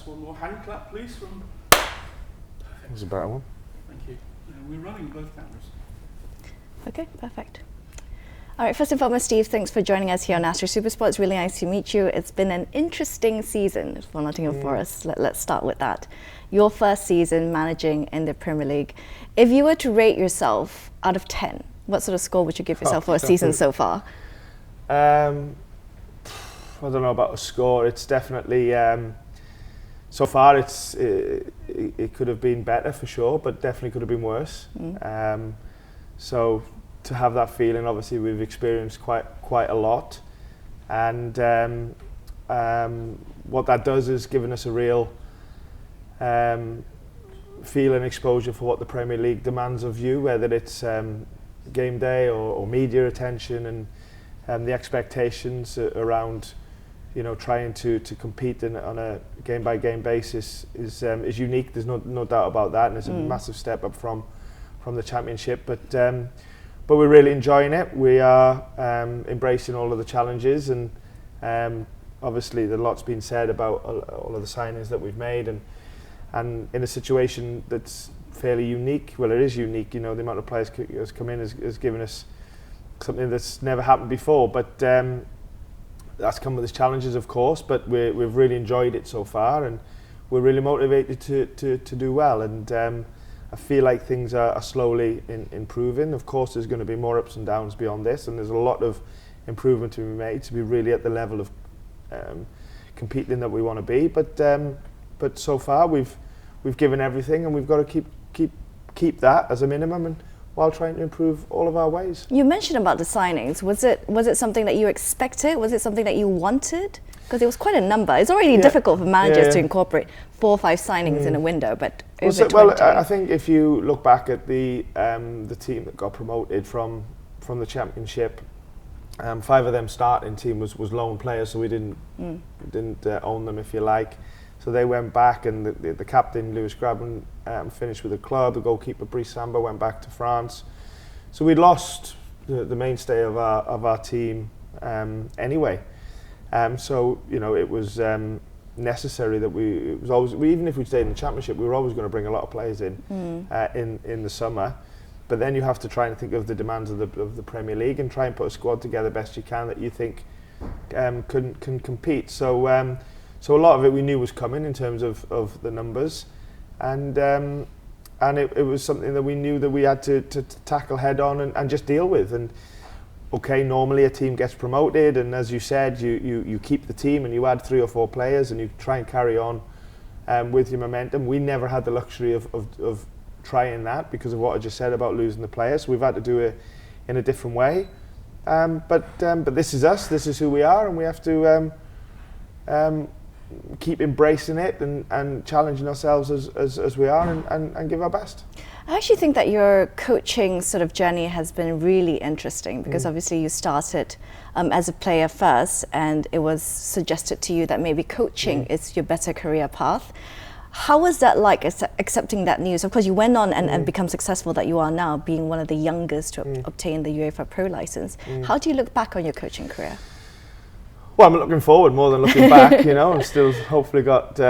That's one more hand clap, please. From That was a better one. Thank you. We're running both cameras. Okay, perfect. All right, first and foremost, Steve, thanks for joining us here on Astro Supersport. It's really nice to meet you. It's been an interesting season for Nottingham Forest. Let's start with that. Your first season managing in the Premier League. If you were to rate yourself out of 10, what sort of score would you give yourself for a season so far? I don't know about a score. It's definitely, so far it could have been better for sure, but definitely could have been worse. So to have that feeling, obviously we've experienced quite a lot, and what that does is giving us a real feel and exposure for what the Premier League demands of you, whether it's game day or media attention, and the expectations around, you know, trying to compete on a game by game basis is unique. There's no doubt about that, and it's a massive step up from the Championship. But we're really enjoying it. We are embracing all of the challenges, and obviously a lot's been said about all of the signings that we've made, and in a situation that's fairly unique. Well, it is unique. You know, the amount of players has come in has given us something that's never happened before. But that's come with its challenges, of course. But we've really enjoyed it so far, and we're really motivated to do well. And I feel like things are slowly improving. Of course, there's going to be more ups and downs beyond this, and there's a lot of improvement to be made to be really at the level of competing that we want to be. But so far we've given everything, and we've got to keep that as a minimum, and while trying to improve all of our ways. You mentioned about the signings. Was it something that you expected? Was it something that you wanted? Because it was quite a number. It's already difficult for managers to incorporate 4 or 5 signings in a window, but over 20. I think if you look back at the team that got promoted from the Championship, 5 of them starting team was loan players, so we didn't own them, if you like. So they went back, and the captain Lewis Grabban finished with the club. The goalkeeper Brice Samba went back to France. So we lost the mainstay of our team anyway. So you know, it was necessary that even if we stayed in the Championship, we were always going to bring a lot of players in the summer. But then you have to try and think of the demands of the Premier League and try and put a squad together best you can that you think can compete. So a lot of it we knew was coming in terms of the numbers, and it was something that we knew that we had to tackle head on and just deal with. And okay, normally a team gets promoted, and as you said, you keep the team and you add 3 or 4 players and you try and carry on with your momentum. We never had the luxury of trying that because of what I just said about losing the players. So we've had to do it in a different way. But this is us. This is who we are, and we have to keep embracing it and challenging ourselves as we are, and give our best. I actually think that your coaching sort of journey has been really interesting, because obviously you started as a player first, and it was suggested to you that maybe coaching is your better career path. How was that like, accepting that news? Of course, you went on and become successful that you are now, being one of the youngest to obtain the UEFA Pro license. How do you look back on your coaching career? Well, I'm looking forward more than looking back. You know, I've still hopefully got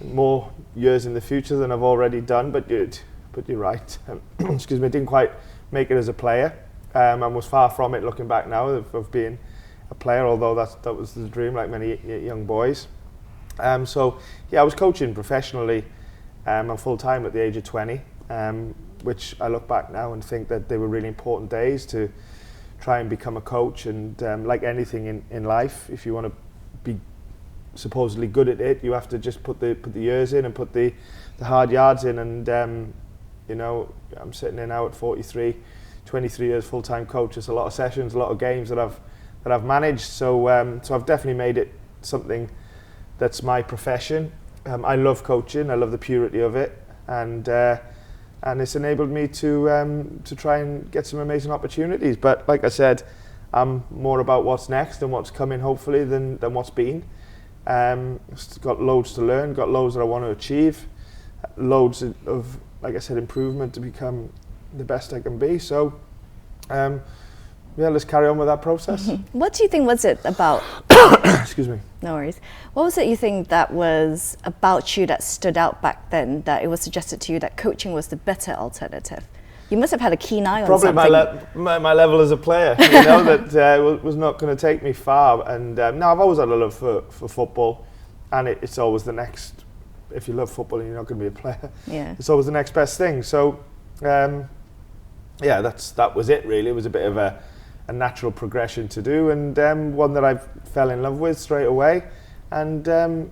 more years in the future than I've already done. But you're right. Excuse me, I didn't quite make it as a player, and was far from it looking back now of being a player. Although that was the dream, like many young boys. So yeah, I was coaching professionally and full time at the age of 20, which I look back now and think that they were really important days to try and become a coach. And like anything in life, if you want to be supposedly good at it, you have to just put the years in and put the hard yards in. And you know, I'm sitting there now at 43, 23 years full-time coach. It's a lot of sessions, a lot of games that I've managed. So I've definitely made it something that's my profession. I love coaching. I love the purity of it, and it's enabled me to try and get some amazing opportunities. But like I said, I'm more about what's next and what's coming, hopefully, than what's been. Got loads to learn, got loads that I want to achieve, loads of, like I said, improvement to become the best I can be. So yeah, let's carry on with that process. What do you think was it about Excuse me. No worries. What was it you think that was about you that stood out back then, that it was suggested to you that coaching was the better alternative? You must have had a keen eye on Probably something. my level as a player, you know, that was not going to take me far. And no, I've always had a love for football, and it's always the next. If you love football and you're not going to be a player, Yeah. it's always the next best thing. So, yeah, that was it really. It was a bit of a natural progression to do, and one that I fell in love with straight away, and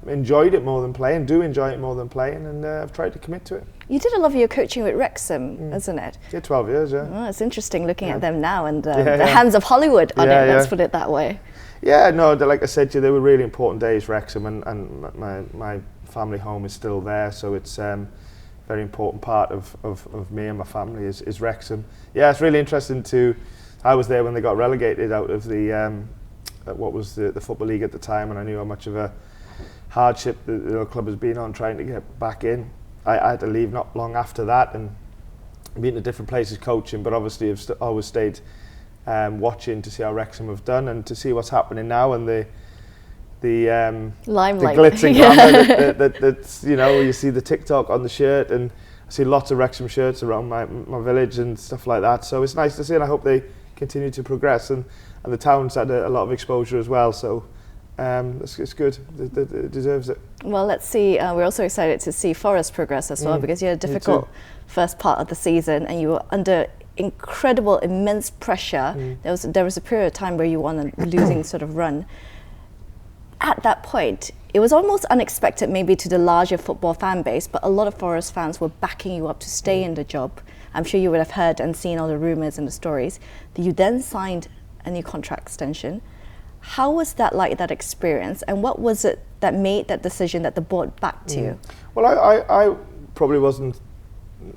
enjoyed it more than playing. Do enjoy it more than playing, and I've tried to commit to it. You did a lot of your coaching with WREXHAM, isn't it? Yeah, 12 years, yeah. Oh, it's interesting looking Yeah. at them now, and Yeah, the yeah. hands of Hollywood on Yeah, it, let's yeah. put it that way. Yeah, no, like I said to you, they were really important days, WREXHAM, and my family home is still there, so it's very important part of me and my family is WREXHAM. Yeah, it's really interesting I was there when they got relegated out of the what was the Football League at the time, and I knew how much of a hardship the club has been on trying to get back in. I had to leave not long after that, and been to different places coaching, but obviously I've always stayed watching to see how WREXHAM have done and to see what's happening now, and the Limelight. glitz and glamour that's, you know, you see the TikTok on the shirt, and I see lots of WREXHAM shirts around my village and stuff like that, so it's nice to see, and I hope they continue to progress, and the town's had a lot of exposure as well, so it's good. It deserves it. Well, let's see. We're also excited to see Forest progress as well, because you had a difficult first part of the season, and you were under incredible, immense pressure. There was a period of time where you were on a losing sort of run. At that point, it was almost unexpected maybe to the larger football fan base, but a lot of Forest fans were backing you up to stay in the job. I'm sure you would have heard and seen all the rumours and the stories. You then signed a new contract extension. How was that like, that experience, and what was it that made that decision that the board backed you? Well, I probably wasn't,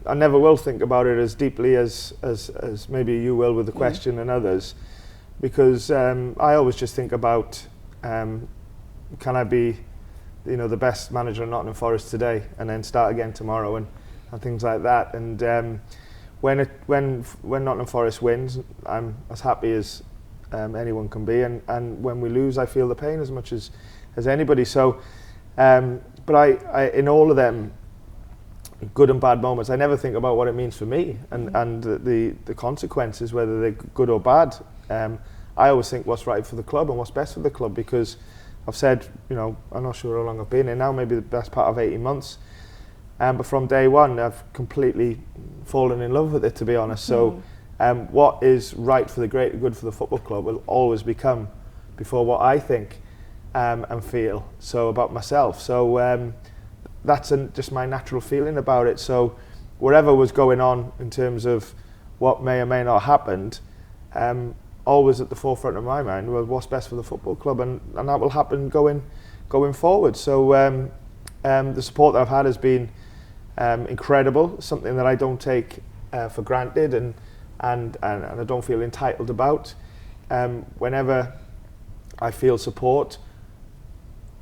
I never will think about it as deeply as maybe you will with the question and others, because I always just think about can I be, you know, the best manager in Nottingham Forest today and then start again tomorrow, and things like that. And when Nottingham Forest wins, I'm as happy as anyone can be, and when we lose, I feel the pain as much as anybody. So, but I in all of them good and bad moments, I never think about what it means for me and the consequences, whether they're good or bad. I always think what's right for the club and what's best for the club, because I've said, you know, I'm not sure how long I've been here now, maybe the best part of 18 months. But from day one, I've completely fallen in love with it, to be honest. So what is right for the greater good for the football club will always become before what I think and feel so about myself. So that's just my natural feeling about it. So whatever was going on in terms of what may or may not have happened, always at the forefront of my mind was what's best for the football club, and that will happen going forward. So the support that I've had has been incredible, something that I don't take for granted, and I don't feel entitled about. Whenever I feel support,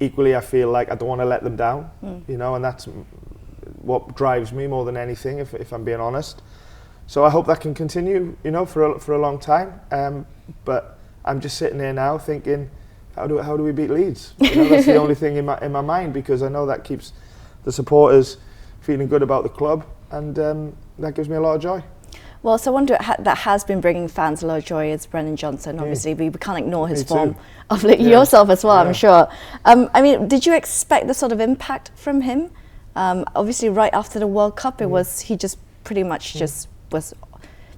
equally I feel like I don't want to let them down, you know, and that's what drives me more than anything, if I'm being honest. So I hope that can continue, you know, for a long time. But I'm just sitting here now thinking, how do we beat Leeds? You know, that's the only thing in my mind, because I know that keeps the supporters feeling good about the club, and that gives me a lot of joy. Well, someone that has been bringing fans a lot of joy is Brennan Johnson. Obviously, we can't ignore his form of yourself as well, I'm sure. I mean, did you expect the sort of impact from him? Obviously, right after the World Cup, he just pretty much just was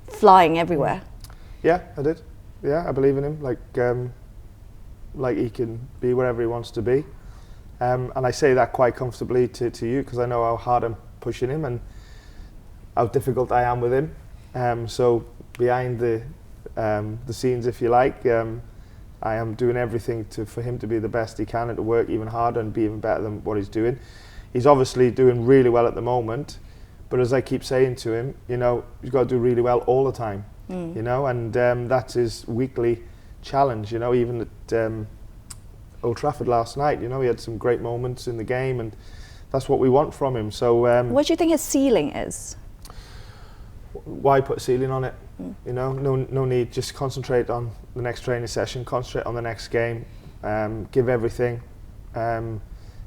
flying everywhere. Yeah, I did. Yeah, I believe in him. Like he can be wherever he wants to be. And I say that quite comfortably to you, because I know how hard I'm pushing him and how difficult I am with him. So behind the scenes, if you like, I am doing everything for him to be the best he can and to work even harder and be even better than what he's doing. He's obviously doing really well at the moment, but as I keep saying to him, you know, he's got to do really well all the time, you know, and that's his weekly challenge, you know. Even at Old Trafford last night, you know, he had some great moments in the game, and that's what we want from him. So what do you think his ceiling is? Why put a ceiling on it? You know, no need. Just concentrate on the next training session, concentrate on the next game, give everything.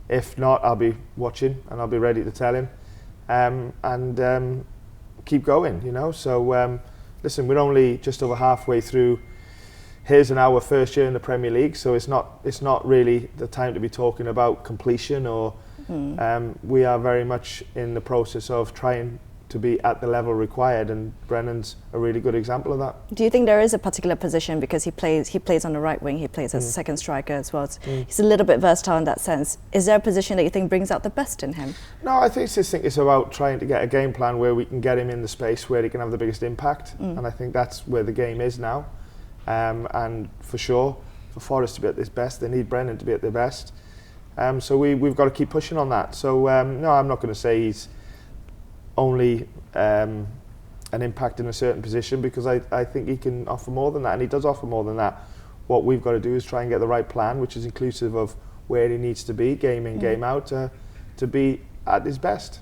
If not, I'll be watching and I'll be ready to tell him, and keep going, you know. So listen, we're only just over halfway through his and our first year in the Premier League, so it's not really the time to be talking about completion or we are very much in the process of trying to be at the level required, and Brennan's a really good example of that. Do you think there is a particular position, because he plays on the right wing, he plays as a second striker as well, he's a little bit versatile in that sense. Is there a position that you think brings out the best in him? No, I think it's about trying to get a game plan where we can get him in the space where he can have the biggest impact, and I think that's where the game is now. And for sure, for Forest to be at their best, they need Brennan to be at their best. So we've got to keep pushing on that. So no, I'm not going to say he's only an impact in a certain position, because I think he can offer more than that, and he does offer more than that. What we've got to do is try and get the right plan, which is inclusive of where he needs to be, game in, game out, to be at his best.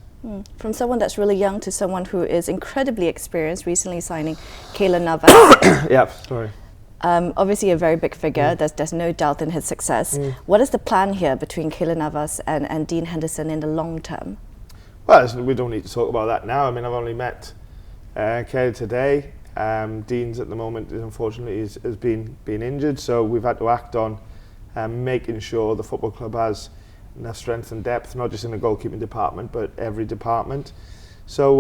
From someone that's really young to someone who is incredibly experienced, recently signing Keylor Navas. Yeah, sorry. Obviously a very big figure, there's no doubt in his success. What is the plan here between Keylor Navas and Dean Henderson in the long term? Well, we don't need to talk about that now. I mean, I've only met Keylor today. Dean's at the moment, unfortunately, has been injured, so we've had to act on making sure the football club has enough strength and depth, not just in the goalkeeping department, but every department. So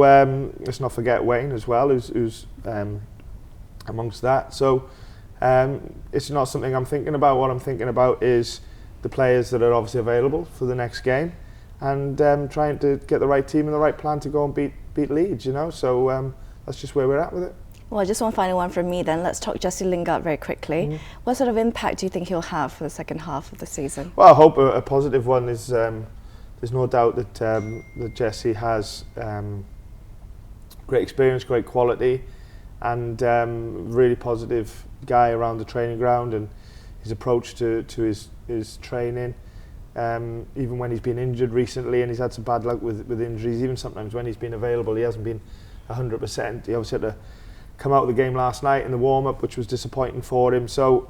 let's not forget Wayne as well, who's amongst that. So it's not something I'm thinking about. What I'm thinking about is the players that are obviously available for the next game, and trying to get the right team and the right plan to go and beat Leeds, you know. So that's just where we're at with it. Well, just one final one from me then. Let's talk Jesse Lingard very quickly. What sort of impact do you think he'll have for the second half of the season? Well, I hope a positive one. Is there's no doubt that Jesse has great experience, great quality, and really positive guy around the training ground, and his approach to his training. Even when he's been injured recently, and he's had some bad luck with injuries, even sometimes when he's been available, he hasn't been 100%. He obviously had to come out of the game last night in the warm-up, which was disappointing for him. So,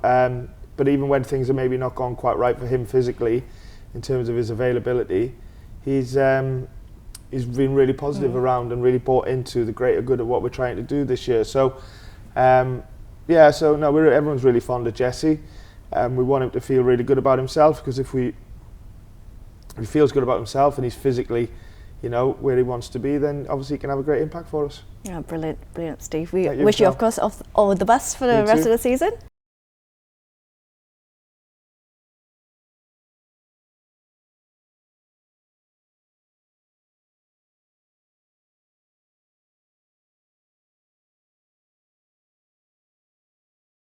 but even when things are maybe not gone quite right for him physically, in terms of his availability, he's been really positive around and really bought into the greater good of what we're trying to do this year. So, yeah, so no, everyone's really fond of Jesse. We want him to feel really good about himself, because if he feels good about himself and he's physically, you know, where he wants to be, then obviously he can have a great impact for us. Yeah, brilliant, Steve. We wish you, of course, all the best for the rest of the season.